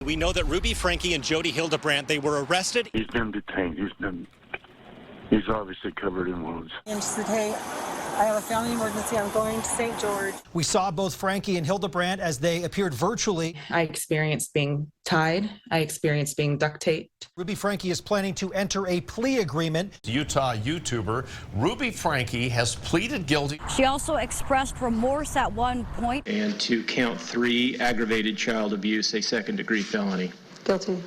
We know that Ruby Franke and Jodi Hildebrandt, they were arrested. He's been detained. He's obviously covered in wounds. And she said, hey, I have a family emergency. I'm going to St. George. We saw both Franke and Hildebrandt as they appeared virtually. I experienced being tied. I experienced being duct taped. Ruby Franke is planning to enter a plea agreement. Utah YouTuber Ruby Franke has pleaded guilty. She also expressed remorse at one point. And to count 3 aggravated child abuse, a second-degree felony. Guilty.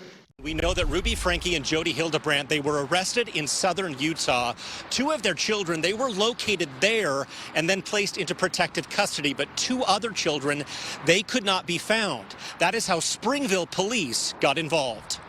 We know that Ruby Franke and Jodi Hildebrandt, they were arrested in southern Utah. 2 of their children, they were located there and then placed into protective custody. But 2 other children, they could not be found. That is how Springville police got involved.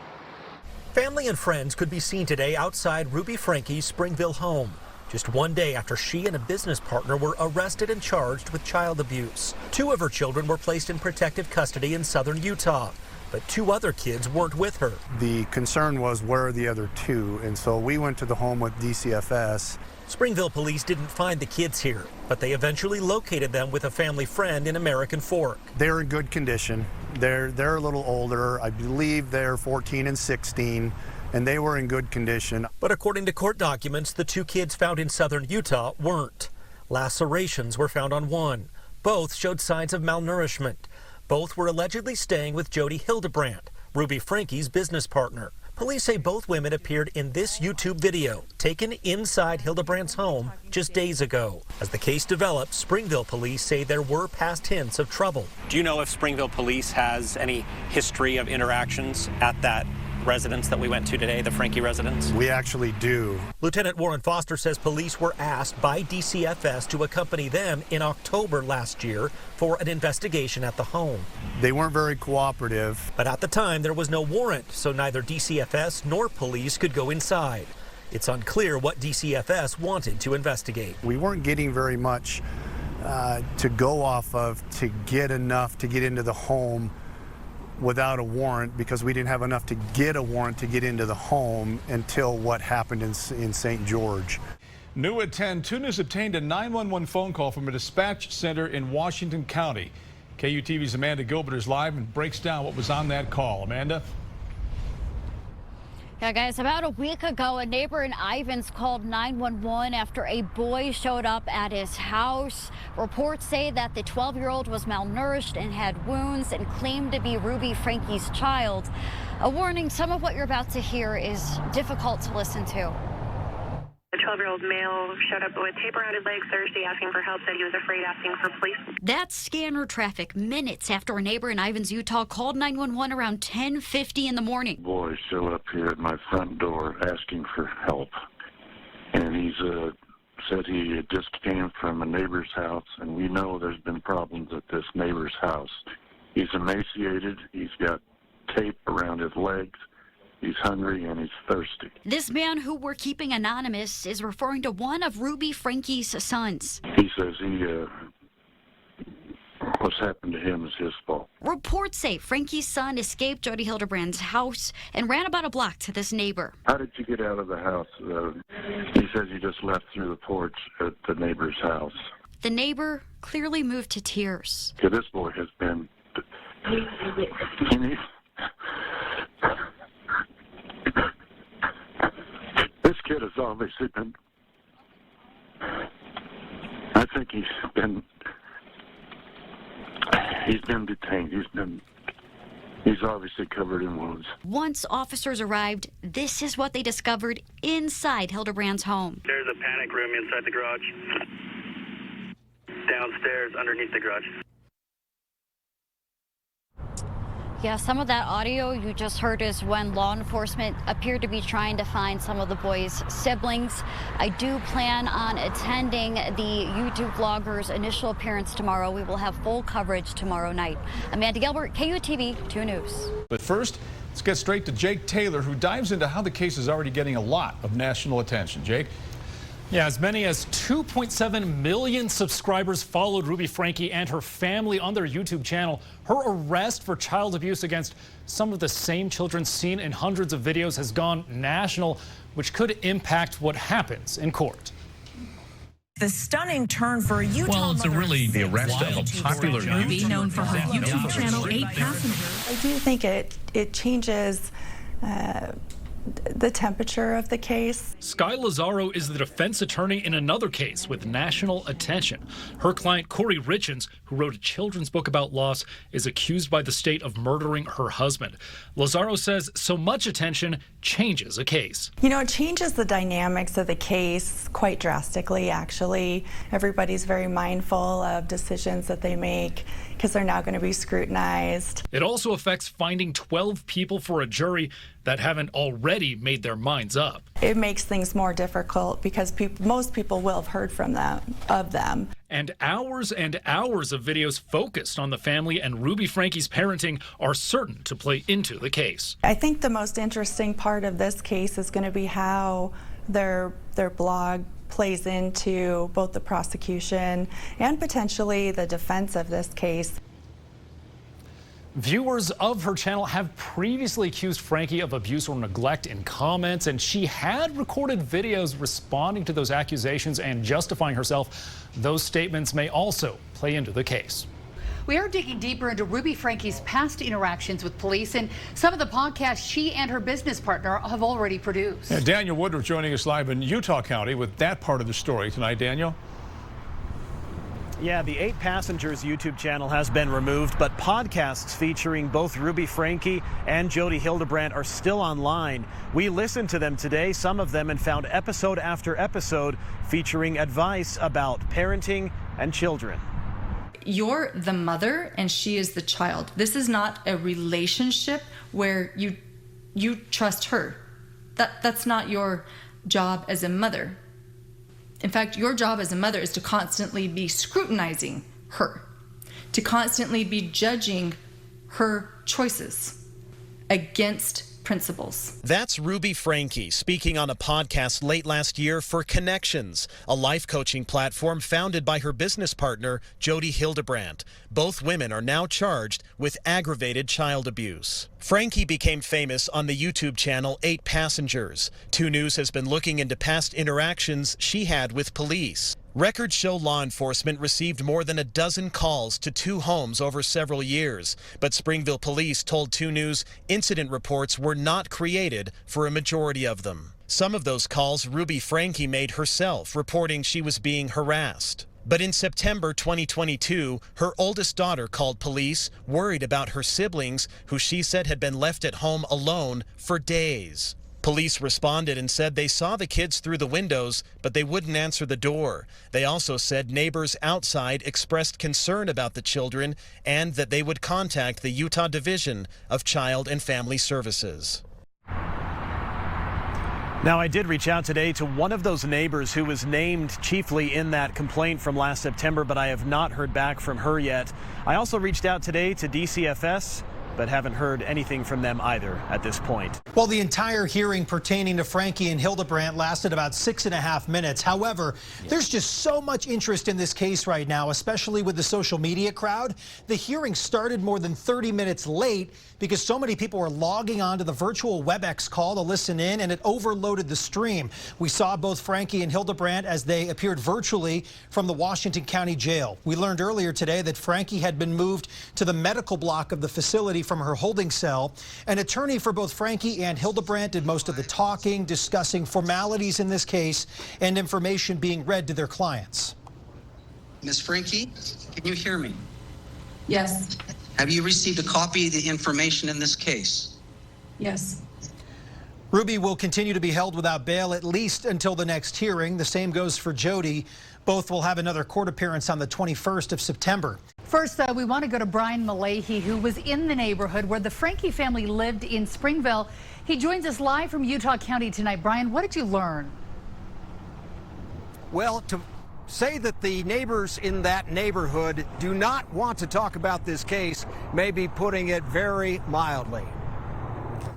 Family and friends could be seen today outside Ruby Franke's Springville home, just one day after she and a business partner were arrested and charged with child abuse. 2 of her children were placed in protective custody in southern Utah, but 2 other kids weren't with her. The concern was, where are the other 2? And so we went to the home with DCFS. Springville police didn't find the kids here, but they eventually located them with a family friend in American Fork. They're in good condition. They're a little older. I believe they're 14 and 16, and they were in good condition. But according to court documents, the 2 kids found in southern Utah weren't. Lacerations were found on one. Both showed signs of malnourishment. Both were allegedly staying with Jodi Hildebrandt, Ruby Franke's business partner. Police say both women appeared in this YouTube video taken inside Hildebrandt's home just days ago. As the case develops, Springville police say there were past hints of trouble. Do you know if Springville police has any history of interactions at that residence that we went to today, the Franke residence? We actually do. Lieutenant Warren Foster says police were asked by DCFS to accompany them in October last year for an investigation at the home. They weren't very cooperative. But at the time, there was no warrant, so neither DCFS nor police could go inside. It's unclear what DCFS wanted to investigate. We weren't getting very much to go off of to get enough to get into the home without a warrant, because we didn't have enough to get a warrant to get into the home until what happened in St. George. New at 10, 2 News obtained a 911 phone call from a dispatch center in Washington County. KUTV's Amanda Gilbert is live and breaks down what was on that call. Amanda? Yeah, guys, about a week ago, a neighbor in Ivins called 911 after a boy showed up at his house. Reports say that the 12-year-old was malnourished and had wounds and claimed to be Ruby Franke's child. A warning, some of what you're about to hear is difficult to listen to. A 12-year-old male showed up with tape around his legs Thursday asking for help, said he was afraid, asking for police. That's scanner traffic minutes after a neighbor in Ivins, Utah called 911 around 10:50 in the morning. Boys show up here at my front door asking for help. And he's said he just came from a neighbor's house, and we know there's been problems at this neighbor's house. He's emaciated. He's got tape around his legs. He's hungry and he's thirsty. This man, who we're keeping anonymous, is referring to one of Ruby Franke's sons. He says what's happened to him is his fault. Reports say Franke's son escaped Jodi Hildebrandt's house and ran about a block to this neighbor. How did you get out of the house? He says you just left through the porch at the neighbor's house. The neighbor clearly moved to tears. Yeah, this boy has been... This kid has obviously been... I think he's been detained. He's obviously covered in wounds. Once officers arrived, this is what they discovered inside Hildebrandt's home. There's a panic room inside the garage. Downstairs underneath the garage. Yeah, some of that audio you just heard is when law enforcement appeared to be trying to find some of the boys' siblings. I do plan on attending the YouTube vlogger's initial appearance tomorrow. We will have full coverage tomorrow night. Amanda Gilbert, KUTV 2 News. But first, let's get straight to Jake Taylor, who dives into how the case is already getting a lot of national attention. Jake? Yeah, as many as 2.7 million subscribers followed Ruby Franke and her family on their YouTube channel. Her arrest for child abuse against some of the same children seen in hundreds of videos has gone national, which could impact what happens in court. the stunning turn for a Utah Well, it's a really the arrest of a popular Ruby, known for her YouTube channel, 8 Passengers. I do think it changes the temperature of the case. Sky Lazaro is the defense attorney in another case with national attention. Her client, Corey Richens, who wrote a children's book about loss, is accused by the state of murdering her husband. Lazaro says so much attention changes a case. You know, it changes the dynamics of the case quite drastically, actually. Everybody's very mindful of decisions that they make because they're now going to be scrutinized. It also affects finding 12 people for a jury that haven't already made their minds up. It makes things more difficult because most people will have heard from them. And hours of videos focused on the family and Ruby Franke's parenting are certain to play into the case. I think the most interesting part of this case is going to be how their blog plays into both the prosecution and potentially the defense of this case. Viewers of her channel have previously accused Franke of abuse or neglect in comments, and she had recorded videos responding to those accusations and justifying herself. Those statements may also play into the case. We are digging deeper into Ruby Franke's past interactions with police and some of the podcasts she and her business partner have already produced. Yeah, Daniel Woodruff joining us live in Utah County with that part of the story tonight. Daniel? Yeah, the 8 Passengers YouTube channel has been removed, but podcasts featuring both Ruby Franke and Jodi Hildebrandt are still online. We listened to them today, some of them, and found episode after episode featuring advice about parenting and children. You're the mother and she is the child. This is not a relationship where you trust her. That's not your job as a mother. In fact, your job as a mother is to constantly be scrutinizing her, to constantly be judging her choices against principles. That's Ruby Franke speaking on a podcast late last year for Connections, a life coaching platform founded by her business partner, Jodi Hildebrandt. Both women are now charged with aggravated child abuse. Franke became famous on the YouTube channel 8 Passengers. 2 News has been looking into past interactions she had with police. Records show law enforcement received more than a dozen calls to 2 homes over several years, but Springville police told 2 News incident reports were not created for a majority of them. Some of those calls Ruby Franke made herself, reporting she was being harassed. But in September 2022, her oldest daughter called police, worried about her siblings, who she said had been left at home alone for days. Police responded and said they saw the kids through the windows, but they wouldn't answer the door. They also said neighbors outside expressed concern about the children and that they would contact the Utah Division of Child and Family Services. Now, I did reach out today to one of those neighbors who was named chiefly in that complaint from last September, but I have not heard back from her yet. I also reached out today to DCFS, but haven't heard anything from them either at this point. Well, the entire hearing pertaining to Franke and Hildebrandt lasted about 6.5 minutes. However, there's just so much interest in this case right now, especially with the social media crowd. The hearing started more than 30 minutes late because so many people were logging on to the virtual WebEx call to listen in, and it overloaded the stream. We saw both Franke and Hildebrandt as they appeared virtually from the Washington County Jail. We learned earlier today that Franke had been moved to the medical block of the facility from her holding cell. An attorney for both Franke and Hildebrandt did most of the talking, discussing formalities in this case and information being read to their clients. Ms. Franke, can you hear me? Yes. Have you received a copy of the information in this case? Yes. Ruby will continue to be held without bail at least until the next hearing. The same goes for Jodi. Both will have another court appearance on the 21st of September. First, we want to go to Brian Malahy, who was in the neighborhood where the Franke family lived in Springville. He joins us live from Utah County tonight. Brian, what did you learn? Well, to say that the neighbors in that neighborhood do not want to talk about this case may be putting it very mildly.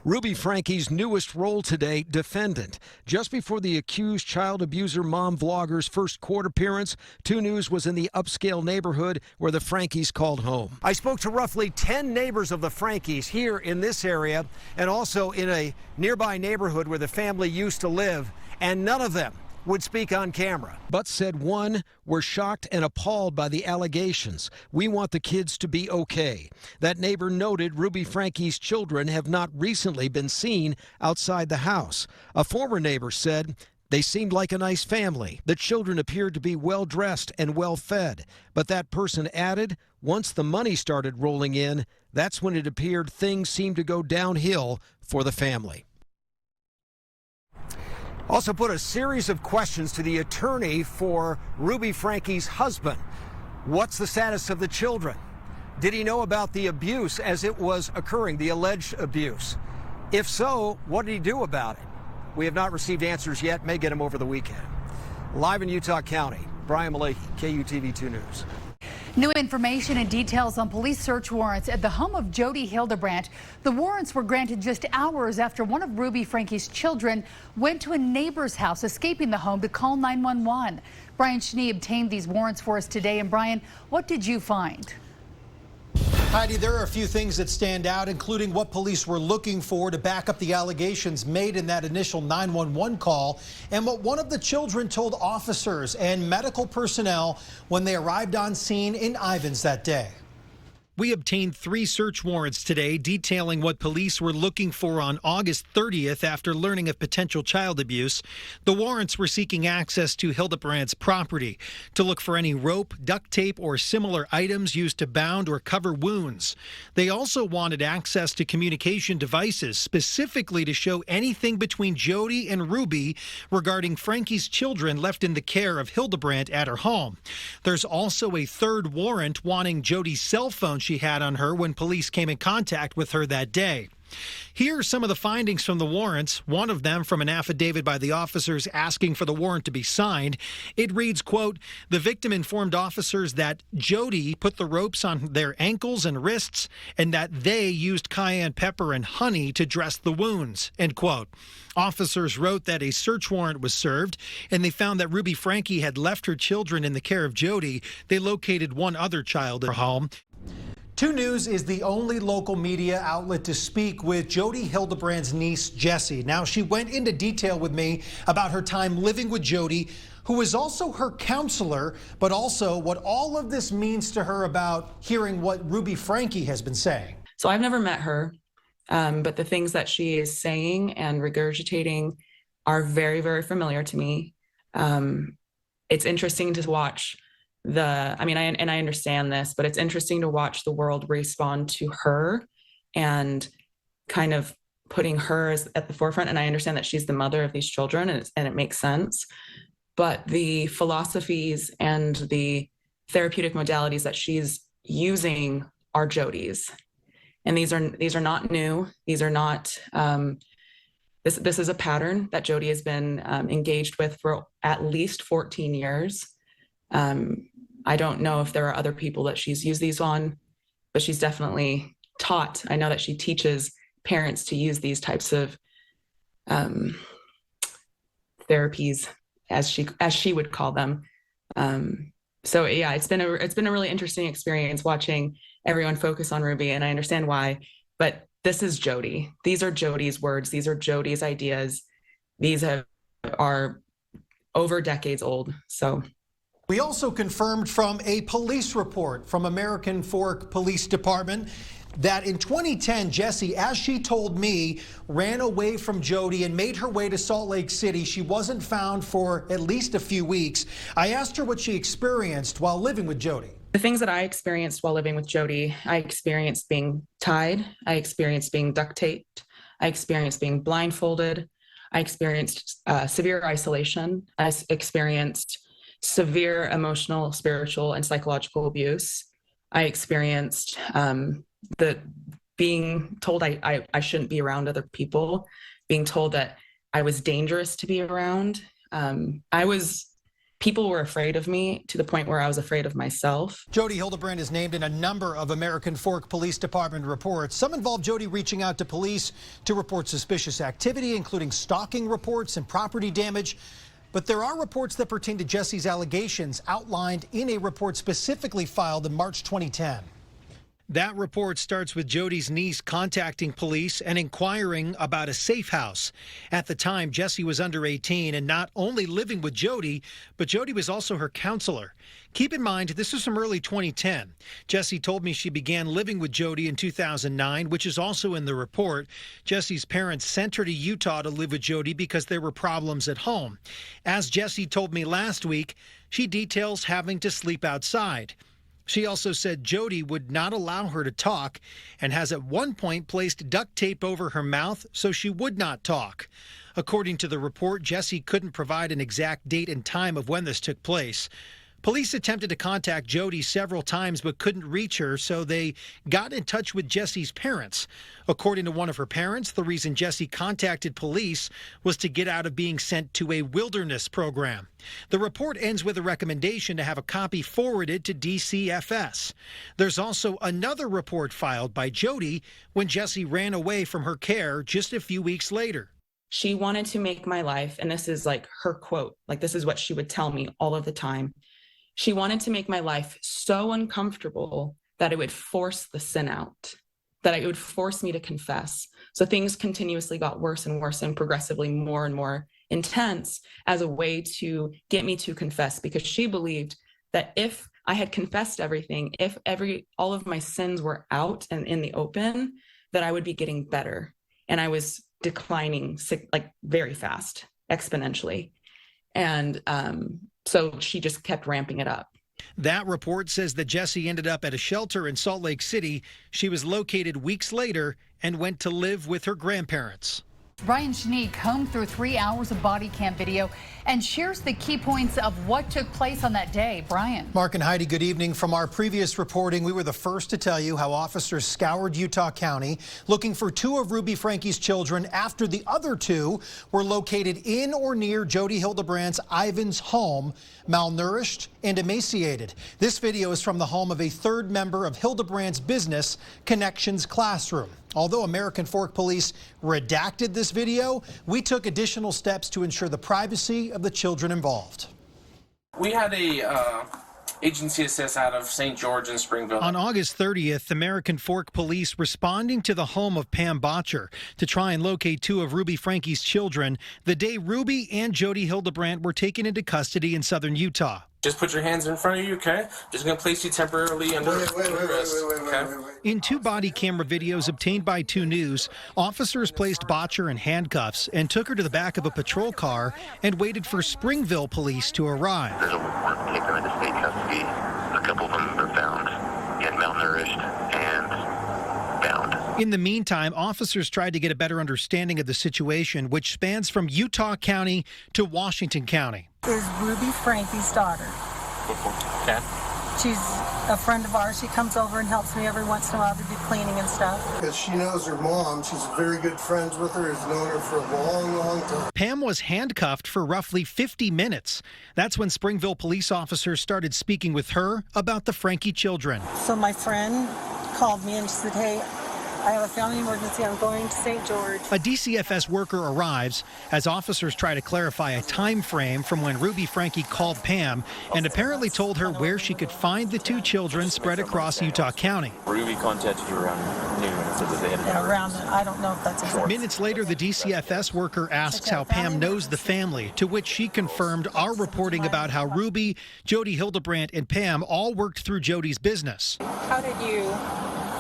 Ruby Franke's newest role today, defendant. Just before the accused child abuser mom vlogger's first court appearance, 2 News was in the upscale neighborhood where the Frankes called home. I spoke to roughly 10 neighbors of the Frankes here in this area and also in a nearby neighborhood where the family used to live, and none of them would speak on camera. But said one, "We're shocked and appalled by the allegations. We want the kids to be okay." That neighbor noted Ruby Franke's children have not recently been seen outside the house. A former neighbor said, "They seemed like a nice family. The children appeared to be well-dressed and well-fed." But that person added, once the money started rolling in, that's when it appeared things seemed to go downhill for the family. Also put a series of questions to the attorney for Ruby Franke's husband. What's the status of the children? Did he know about the abuse as it was occurring, the alleged abuse? If so, what did he do about it? We have not received answers yet, may get them over the weekend. Live in Utah County, Brian Malachi, KUTV 2 News. New information and details on police search warrants at the home of Jodi Hildebrandt. The warrants were granted just hours after one of Ruby Franke's children went to a neighbor's house, escaping the home to call 911. Brian Schnee obtained these warrants for us today. And Brian, what did you find? Heidi, there are a few things that stand out, including what police were looking for to back up the allegations made in that initial 911 call, and what one of the children told officers and medical personnel when they arrived on scene in Ivins that day. We obtained 3 search warrants today detailing what police were looking for on August 30th after learning of potential child abuse. The warrants were seeking access to Hildebrandt's property to look for any rope, duct tape, or similar items used to bound or cover wounds. They also wanted access to communication devices, specifically to show anything between Jodi and Ruby regarding Franke's children left in the care of Hildebrandt at her home. There's also a 3rd warrant wanting Jodi's cell phone she had on her when police came in contact with her that day. Here are some of the findings from the warrants, one of them from an affidavit by the officers asking for the warrant to be signed. It reads, quote, "The victim informed officers that Jodi put the ropes on their ankles and wrists and that they used cayenne pepper and honey to dress the wounds," end quote. Officers wrote that a search warrant was served and they found that Ruby Franke had left her children in the care of Jodi. They located one other child at her home. 2 News is the only local media outlet to speak with Jodi Hildebrandt's niece, Jessie. Now, she went into detail with me about her time living with Jodi, who is also her counselor, but also what all of this means to her about hearing what Ruby Franke has been saying. So I've never met her, but the things that she is saying and regurgitating are very, very familiar to me. It's interesting to watch I understand this, but it's interesting to watch the world respond to her and kind of putting her at the forefront. And I understand that she's the mother of these children and it makes sense. But the philosophies and the therapeutic modalities that she's using are Jodi's. And these are not new. These are not, this is a pattern that Jodi has been engaged with for at least 14 years. I don't know if there are other people that she's used these on, but she's definitely taught. I know that she teaches parents to use these types of therapies, as she would call them. So yeah, it's been a really interesting experience watching everyone focus on Ruby, and I understand why. But this is Jodi. These are Jodi's words. These are Jodi's ideas. These are over decades old. So. We also confirmed from a police report from American Fork Police Department that in 2010, Jessie, as she told me, ran away from Jodi and made her way to Salt Lake City. She wasn't found for at least a few weeks. I asked her what she experienced while living with Jodi. The things that I experienced while living with Jodi, I experienced being tied. I experienced being duct taped. I experienced being blindfolded. I experienced severe isolation. I experienced severe emotional, spiritual, and psychological abuse. I experienced the being told I shouldn't be around other people, being told that I was dangerous to be around. People were afraid of me to the point where I was afraid of myself. Jodi Hildebrandt is named in a number of American Fork Police Department reports. Some involve Jodi reaching out to police to report suspicious activity, including stalking reports and property damage. But there are reports that pertain to Jessie's allegations outlined in a report specifically filed in March 2010. That report starts with Jodi's niece contacting police and inquiring about a safe house. At the time, Jesse was under 18 and not only living with Jodi, but Jodi was also her counselor. Keep in mind, this was from early 2010. Jesse told me she began living with Jodi in 2009, which is also in the report. Jesse's parents sent her to Utah to live with Jodi because there were problems at home. As Jesse told me last week, she details having to sleep outside. She also said Jodi would not allow her to talk and has at one point placed duct tape over her mouth so she would not talk. According to the report, Jesse couldn't provide an exact date and time of when this took place. Police attempted to contact Jodi several times but couldn't reach her, so they got in touch with Jesse's parents. According to one of her parents, the reason Jesse contacted police was to get out of being sent to a wilderness program. The report ends with a recommendation to have a copy forwarded to DCFS. There's also another report filed by Jodi when Jesse ran away from her care just a few weeks later. She wanted to make my life, and this is like her quote, like this is what she would tell me all of the time. She wanted to make my life so uncomfortable that it would force the sin out, that it would force me to confess. So things continuously got worse and worse and progressively more and more intense as a way to get me to confess, because she believed that if I had confessed everything, if all of my sins were out and in the open, that I would be getting better. And I was declining like very fast, exponentially. And so she just kept ramping it up. That report says that Jesse ended up at a shelter in Salt Lake City. She was located weeks later and went to live with her grandparents. Brian Shanique combed through 3 hours of body cam video and shares the key points of what took place on that day. Brian. Mark and Heidi, good evening. From our previous reporting, we were the first to tell you how officers scoured Utah County looking for 2 of Ruby Franke's children after the other 2 were located in or near Jodi Hildebrandt's Ivan's home, malnourished and emaciated. This video is from the home of a third member of Hildebrandt's business, Connections Classroom. Although American Fork Police redacted this video, we took additional steps to ensure the privacy of the children involved. We had a agency assist out of St. George and Springville. On August 30th, American Fork Police responding to the home of Pam Botcher to try and locate 2 of Ruby Franke's children the day Ruby and Jodi Hildebrandt were taken into custody in southern Utah. Just put your hands in front of you, okay? Just going to place you temporarily under arrest, okay? In 2 body camera videos obtained by 2 News, officers placed Botcher in handcuffs and took her to the back of a patrol car and waited for Springville police to arrive. There's a warrant to take them into state custody. A couple of them are found, again, malnourished and bound. In the meantime, officers tried to get a better understanding of the situation, which spans from Utah County to Washington County. Is Ruby Franke's daughter. Okay. She's a friend of ours. She comes over and helps me every once in a while to do cleaning and stuff. Because she knows her mom. She's very good friends with her, has known her for a long, long time. Pam was handcuffed for roughly 50 minutes. That's when Springville police officers started speaking with her about the Franke children. So my friend called me and she said, hey, I have a family emergency. I'm going to St. George. A DCFS worker arrives as officers try to clarify a time frame from when Ruby Franke called Pam and apparently told her where she could find the 2 children spread across Utah County. Ruby contacted you around noon and said that they had around, I don't know if that's exactly. Minutes later, the DCFS worker asks how Pam knows the family, to which she confirmed our reporting about how Ruby, Jodi Hildebrandt, and Pam all worked through Jodi's business. How did you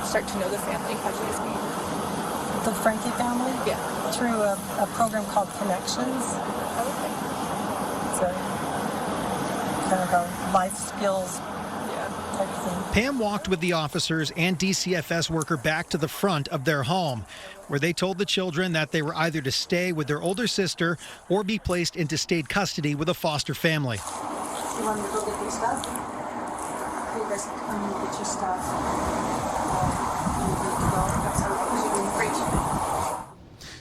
start to know the family? How did you just meet? The Franke family? Yeah. Through a program called Connections. Okay. It's a kind of a life skills type thing. Pam walked with the officers and DCFS worker back to the front of their home, where they told the children that they were either to stay with their older sister or be placed into state custody with a foster family. You want me to go get your stuff? You guys can come and get your stuff.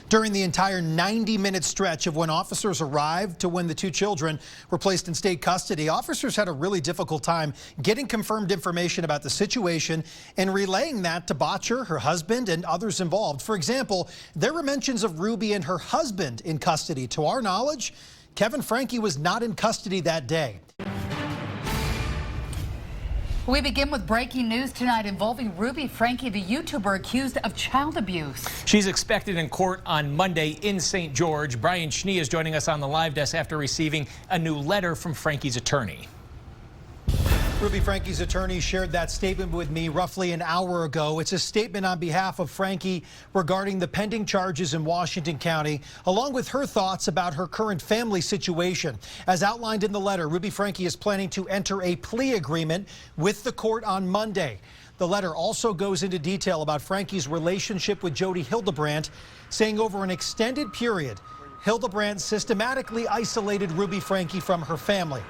During the entire 90-minute stretch of when officers arrived to when the 2 children were placed in state custody, officers had a really difficult time getting confirmed information about the situation and relaying that to Botcher, her husband, and others involved. For example, there were mentions of Ruby and her husband in custody. To our knowledge, Kevin Franke was not in custody that day. We begin with breaking news tonight involving Ruby Franke, the YouTuber accused of child abuse. She's expected in court on Monday in St. George. Brian Schnee is joining us on the live desk after receiving a new letter from Franke's attorney. Ruby Franke's attorney shared that statement with me roughly an hour ago. It's a statement on behalf of Franke regarding the pending charges in Washington County, along with her thoughts about her current family situation. As outlined in the letter, Ruby Franke is planning to enter a plea agreement with the court on Monday. The letter also goes into detail about Franke's relationship with Jodi Hildebrandt, saying over an extended period, Hildebrandt systematically isolated Ruby Franke from her family.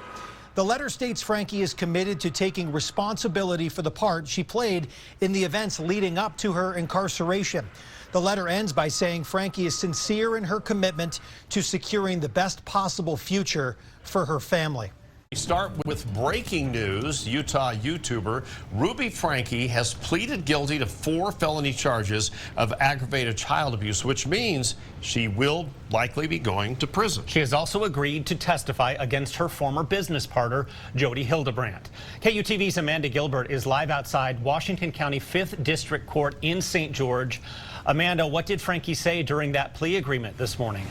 The letter states Franke is committed to taking responsibility for the part she played in the events leading up to her incarceration. The letter ends by saying Franke is sincere in her commitment to securing the best possible future for her family. We start with breaking news. Utah YouTuber Ruby Franke has pleaded guilty to 4 felony charges of aggravated child abuse, which means she will likely be going to prison. She has also agreed to testify against her former business partner, Jodi Hildebrandt. KUTV's Amanda Gilbert is live outside Washington County 5th District Court in St. George. Amanda, what did Franke say during that plea agreement this morning?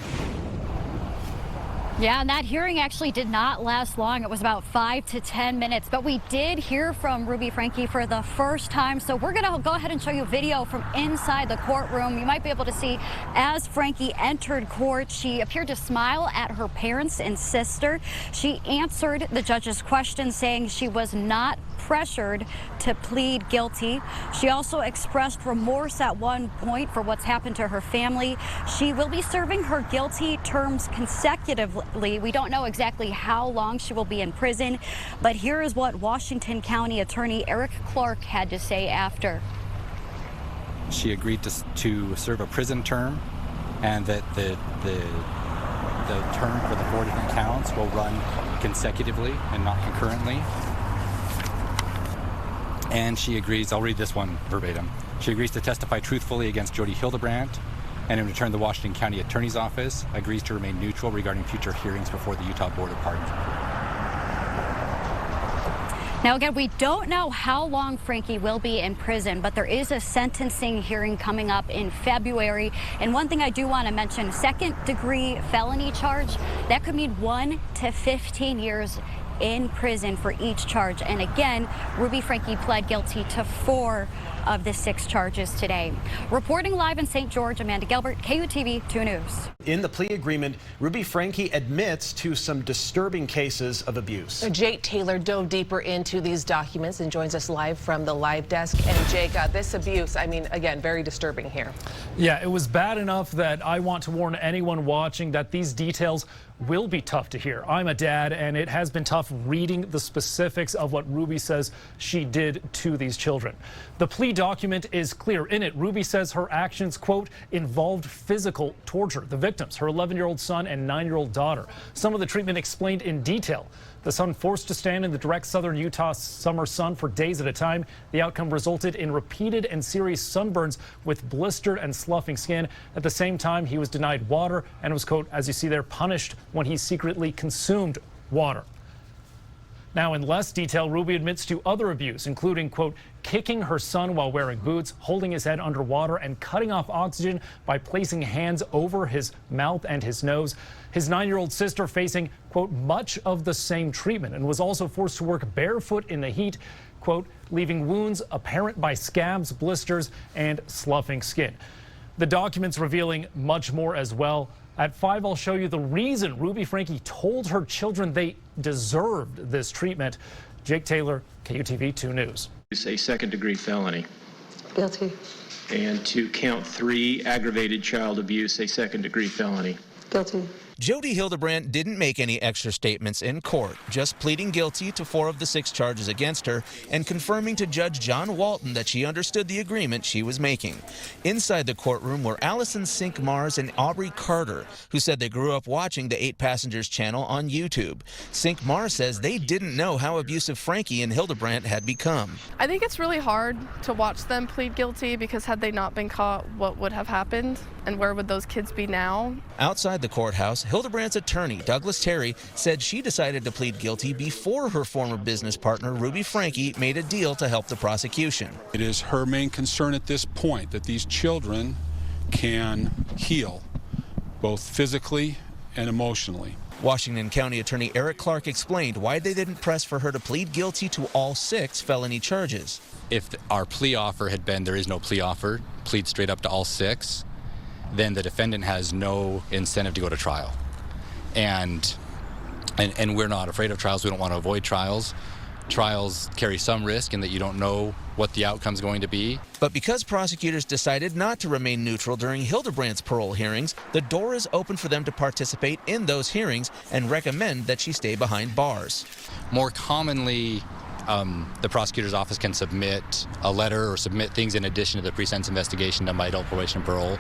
Yeah, and that hearing actually did not last long. It was about 5 to 10 minutes, but we did hear from Ruby Franke for the first time. So we're going to go ahead and show you video from inside the courtroom. You might be able to see as Franke entered court, she appeared to smile at her parents and sister. She answered the judge's question, saying she was not pressured to plead guilty. She also expressed remorse at one point for what's happened to her family. She will be serving her guilty terms consecutively. We don't know exactly how long she will be in prison, but here is what Washington County Attorney Eric Clark had to say after. She agreed to serve a prison term, and that the term for the 4 different counts will run consecutively and not concurrently. And she agrees, I'll read this one verbatim. She agrees to testify truthfully against Jodi Hildebrandt, and in return, the Washington County Attorney's Office agrees to remain neutral regarding future hearings before the Utah Board of Pardons. Now, again, we don't know how long Franke will be in prison, but there is a sentencing hearing coming up in February. And one thing I do want to mention, second-degree felony charge, that could mean 1 to 15 years in prison for each charge. And again, Ruby Franke pled guilty to 4 of the 6 charges today. Reporting live in St. George, Amanda Gilbert, KUTV 2 News. In the plea agreement, Ruby Franke admits to some disturbing cases of abuse. Jake Taylor dove deeper into these documents and joins us live from the live desk. And Jake, this abuse, I mean, again, very disturbing here. Yeah, it was bad enough that I want to warn anyone watching that these details will be tough to hear. I'm a dad, and it has been tough reading the specifics of what Ruby says she did to these children. The plea document is clear. In it, Ruby says her actions, quote, involved physical torture. The victims, her 11-year-old son and 9-year-old daughter. Some of the treatment explained in detail. The son forced to stand in the direct southern Utah summer sun for days at a time. The outcome resulted in repeated and serious sunburns with blistered and sloughing skin. At the same time, he was denied water and was, quote, as you see there, punished when he secretly consumed water. Now, in less detail, Ruby admits to other abuse, including, quote, kicking her son while wearing boots, holding his head underwater, and cutting off oxygen by placing hands over his mouth and his nose. His 9-year-old sister facing, quote, much of the same treatment, and was also forced to work barefoot in the heat, quote, leaving wounds apparent by scabs, blisters, and sloughing skin. The documents revealing much more as well. At 5, I'll show you the reason Ruby Franke told her children they deserved this treatment. Jake Taylor, KUTV 2 News. It's a second-degree felony. Guilty. And to count 3, aggravated child abuse, a second-degree felony. Guilty. Jodi Hildebrandt didn't make any extra statements in court, just pleading guilty to 4 of the 6 charges against her and confirming to Judge John Walton that she understood the agreement she was making. Inside the courtroom were Allison Sink Mars and Aubrey Carter, who said they grew up watching the 8 Passengers channel on YouTube. Sink Mars says they didn't know how abusive Franke and Hildebrandt had become. I think it's really hard to watch them plead guilty because had they not been caught, what would have happened and where would those kids be now? Outside the courthouse, Hildebrandt's attorney, Douglas Terry, said she decided to plead guilty before her former business partner, Ruby Franke, made a deal to help the prosecution. It is her main concern at this point that these children can heal, both physically and emotionally. Washington County Attorney Eric Clark explained why they didn't press for her to plead guilty to all 6 felony charges. If our plea offer had been there is no plea offer, plead straight up to all 6, then the defendant has no incentive to go to trial. And we're not afraid of trials. We don't want to avoid trials. Trials carry some risk in that you don't know what the outcome's going to be. But because prosecutors decided not to remain neutral during Hildebrandt's parole hearings, the door is open for them to participate in those hearings and recommend that she stay behind bars. More commonly, the prosecutor's office can submit a letter or submit things in addition to the pre-sentence investigation done by adult probation and parole.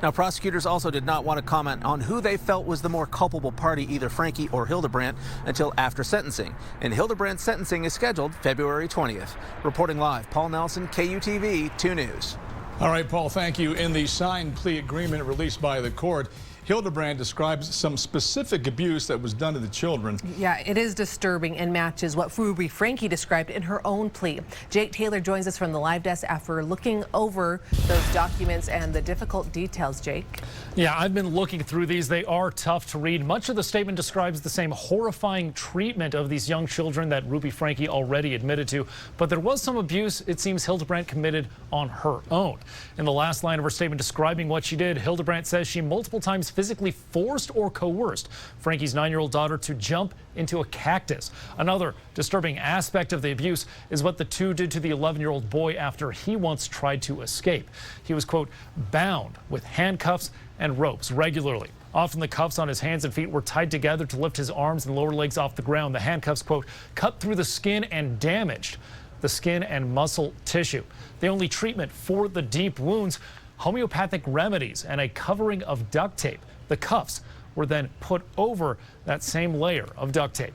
Now, prosecutors also did not want to comment on who they felt was the more culpable party, either Franke or Hildebrandt, until after sentencing. And Hildebrandt's sentencing is scheduled February 20th. Reporting live, Paul Nelson, KUTV 2 News. All right, Paul, thank you. In the signed plea agreement released by the court, Hildebrandt describes some specific abuse that was done to the children. Yeah, it is disturbing and matches what Ruby Franke described in her own plea. Jake Taylor joins us from the live desk after looking over those documents and the difficult details. Jake? Yeah, I've been looking through these. They are tough to read. Much of the statement describes the same horrifying treatment of these young children that Ruby Franke already admitted to. But there was some abuse it seems Hildebrandt committed on her own. In the last line of her statement describing what she did, Hildebrandt says she multiple times physically forced or coerced Franke's 9-year-old daughter to jump into a cactus. Another disturbing aspect of the abuse is what the two did to the 11-year-old boy after he once tried to escape. He was, quote, bound with handcuffs and ropes regularly. Often the cuffs on his hands and feet were tied together to lift his arms and lower legs off the ground. The handcuffs, quote, cut through the skin and damaged the skin and muscle tissue. The only treatment for the deep wounds, homeopathic remedies and a covering of duct tape. The cuffs were then put over that same layer of duct tape.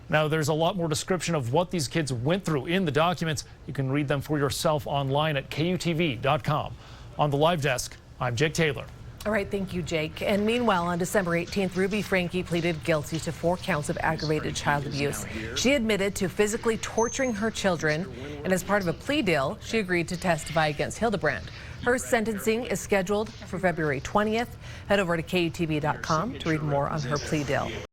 Now, there's a lot more description of what these kids went through in the documents. You can read them for yourself online at KUTV.com. On the live desk, I'm Jake Taylor. All right, thank you, Jake. And meanwhile, on December 18th, Ruby Franke pleaded guilty to 4 counts of aggravated child abuse. She admitted to physically torturing her children, and as part of a plea deal, she agreed to testify against Hildebrandt. Her sentencing is scheduled for February 20th. Head over to KUTV.com to read more on her plea deal.